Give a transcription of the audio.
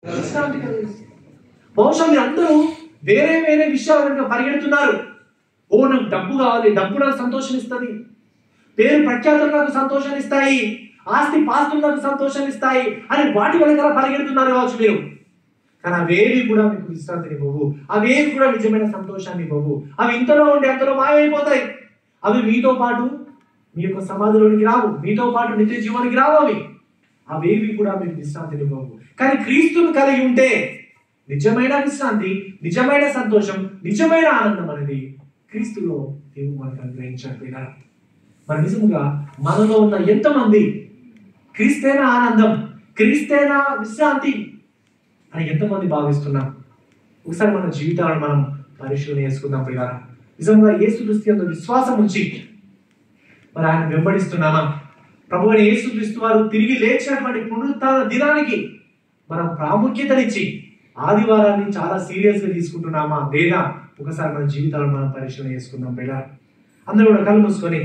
విశ్రాంతి కలిగిస్తుంది. బహుశా మీరు అందరూ వేరే వేరే విషయాలు పరిగెడుతున్నారు. ఓ నాకు డబ్బు కావాలి, డబ్బు నాకు సంతోషం ఇస్తుంది, పేరు ప్రఖ్యాతులు నాకు సంతోషాన్ని ఇస్తాయి, ఆస్తి పాస్తులు నాకు సంతోషాన్ని ఇస్తాయి అని వాటి వెనకాల పరిగెడుతున్నారు కావచ్చు మీరు. కానీ అవేవి కూడా మీకు విశ్రాంతిని ఇవ్వవు, అవేవి కూడా నిజమైన సంతోషాన్ని ఇవ్వవు. అవి ఇంతలో ఉండి అంతలో మాయమైపోతాయి. అవి మీతో పాటు మీ యొక్క సమాధిలోనికి రావు, మీతో పాటు నిత్య జీవానికి రావు. అవేవి కూడా మీకు విశ్రాంతిని ఇవ్వవు. కానీ క్రీస్తును కలిగి ఉంటే నిజమైన విశ్రాంతి, నిజమైన సంతోషం, నిజమైన ఆనందం అనేది క్రీస్తులో దేవుడు మనకు అనుగ్రహించకపోయినా. మరి నిజంగా మనలో ఉన్న ఎంతమంది క్రీస్తేనా ఆనందం, క్రీస్తేనా విశ్రాంతి అని ఎంతమంది భావిస్తున్నాం? ఒకసారి మన జీవితాలను మనం పరిశీలన చేసుకుందాం ప్రియులారా. నిజంగా యేసుక్రీస్తు యందు విశ్వాసం ఉంచి మరి ఆయన వెంబడిస్తున్నామా? ప్రభువైన యేసుక్రీస్తు వారు తిరిగి లేచినటువంటి పునరుత్థాన దినానికి మనం ప్రాముఖ్యతనిచ్చి ఆదివారాన్ని చాలా సీరియస్ గా తీసుకుంటున్నామా లేదా? ఒకసారి మన జీవితాలను మనం పరిశీలన చేసుకుందాం ప్రియులారా. అందరూ కూడా కళ్ళు మూసుకొని